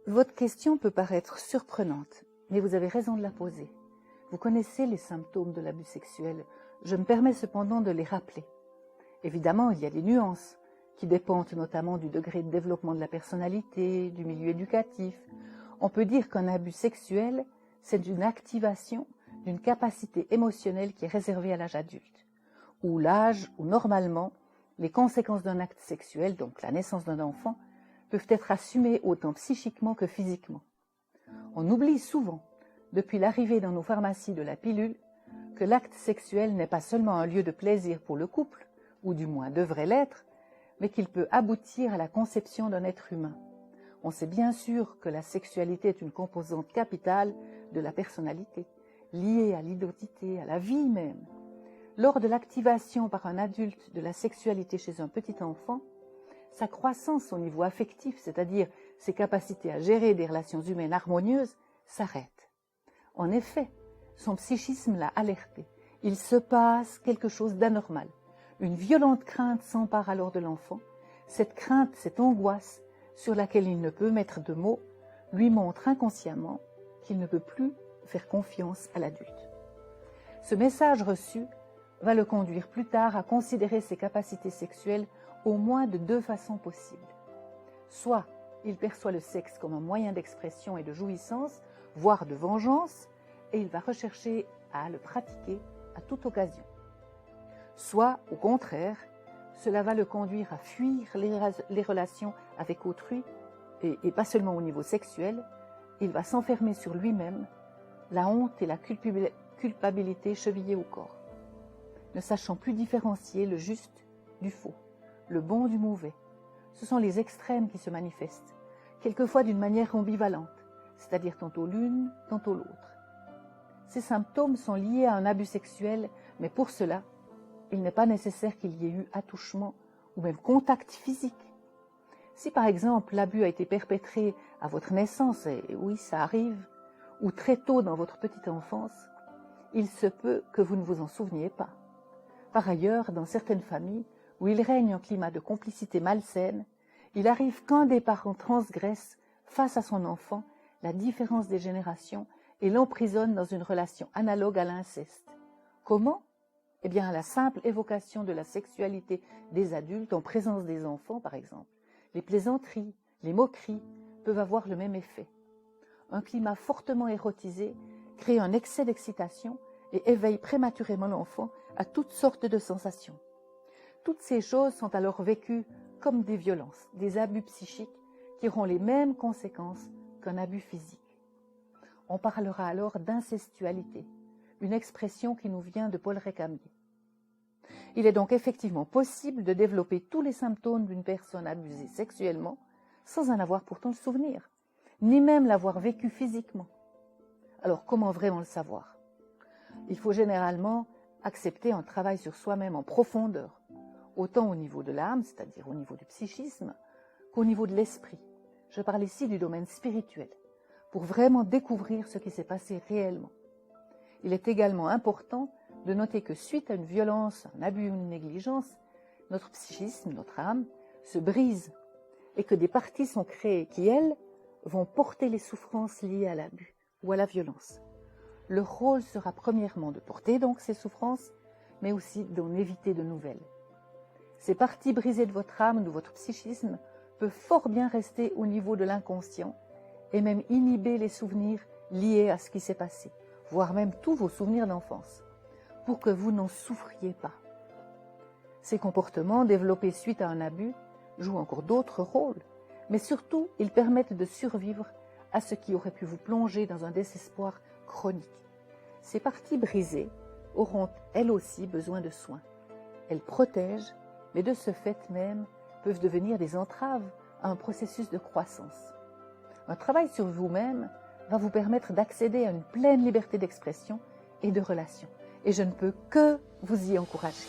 Votre question peut paraître surprenante, mais vous avez raison de la poser. Vous connaissez les symptômes de l'abus sexuel, je me permets cependant de les rappeler. Évidemment, il y a des nuances qui dépendent notamment du degré de développement de la personnalité, du milieu éducatif. On peut dire qu'un abus sexuel, c'est une activation d'une capacité émotionnelle qui est réservée à l'âge adulte, ou l'âge où normalement les conséquences d'un acte sexuel, donc la naissance d'un enfant, peuvent être assumées autant psychiquement que physiquement. On oublie souvent, depuis l'arrivée dans nos pharmacies de la pilule, que l'acte sexuel n'est pas seulement un lieu de plaisir pour le couple, ou du moins devrait l'être, mais qu'il peut aboutir à la conception d'un être humain. On sait bien sûr que la sexualité est une composante capitale de la personnalité, liée à l'identité, à la vie même. Lors de l'activation par un adulte de la sexualité chez un petit enfant, sa croissance au niveau affectif, c'est-à-dire ses capacités à gérer des relations humaines harmonieuses, s'arrête. En effet, son psychisme l'a alerté. Il se passe quelque chose d'anormal. Une violente crainte s'empare alors de l'enfant. Cette crainte, cette angoisse, sur laquelle il ne peut mettre de mots, lui montre inconsciemment qu'il ne peut plus faire confiance à l'adulte. Ce message reçu va le conduire plus tard à considérer ses capacités sexuelles au moins de deux façons possibles. Soit il perçoit le sexe comme un moyen d'expression et de jouissance, voire de vengeance, et il va rechercher à le pratiquer à toute occasion. Soit, au contraire, cela va le conduire à fuir les relations avec autrui, et pas seulement au niveau sexuel. Il va s'enfermer sur lui-même, la honte et la culpabilité chevillées au corps, ne sachant plus différencier le juste du faux, le bon du mauvais. Ce sont les extrêmes qui se manifestent, quelquefois d'une manière ambivalente, c'est-à-dire tantôt l'une, tantôt l'autre. Ces symptômes sont liés à un abus sexuel, mais pour cela, il n'est pas nécessaire qu'il y ait eu attouchement ou même contact physique. Si par exemple l'abus a été perpétré à votre naissance, et oui ça arrive, ou très tôt dans votre petite enfance, il se peut que vous ne vous en souveniez pas. Par ailleurs, dans certaines familles où il règne un climat de complicité malsaine, il arrive qu'un des parents transgresse face à son enfant la différence des générations et l'emprisonne dans une relation analogue à l'inceste. Comment ? Eh bien, à la simple évocation de la sexualité des adultes en présence des enfants, par exemple. Les plaisanteries, les moqueries peuvent avoir le même effet. Un climat fortement érotisé crée un excès d'excitation et éveille prématurément l'enfant à toutes sortes de sensations. Toutes ces choses sont alors vécues comme des violences, des abus psychiques qui auront les mêmes conséquences qu'un abus physique. On parlera alors d'incestualité, une expression qui nous vient de Paul Récamier. Il est donc effectivement possible de développer tous les symptômes d'une personne abusée sexuellement sans en avoir pourtant le souvenir, ni même l'avoir vécu physiquement. Alors comment vraiment le savoir ? Il faut généralement accepter un travail sur soi-même en profondeur, autant au niveau de l'âme, c'est-à-dire au niveau du psychisme, qu'au niveau de l'esprit. Je parle ici du domaine spirituel, pour vraiment découvrir ce qui s'est passé réellement. Il est également important de noter que suite à une violence, un abus ou une négligence, notre psychisme, notre âme, se brise et que des parties sont créées qui, elles, vont porter les souffrances liées à l'abus ou à la violence. Leur rôle sera premièrement de porter donc ces souffrances, mais aussi d'en éviter de nouvelles. Ces parties brisées de votre âme ou de votre psychisme peuvent fort bien rester au niveau de l'inconscient et même inhiber les souvenirs liés à ce qui s'est passé, voire même tous vos souvenirs d'enfance, pour que vous n'en souffriez pas. Ces comportements développés suite à un abus jouent encore d'autres rôles, mais surtout ils permettent de survivre à ce qui aurait pu vous plonger dans un désespoir chronique. Ces parties brisées auront elles aussi besoin de soins. Elles protègent, mais de ce fait même peuvent devenir des entraves à un processus de croissance. Un travail sur vous-même va vous permettre d'accéder à une pleine liberté d'expression et de relation. Et je ne peux que vous y encourager.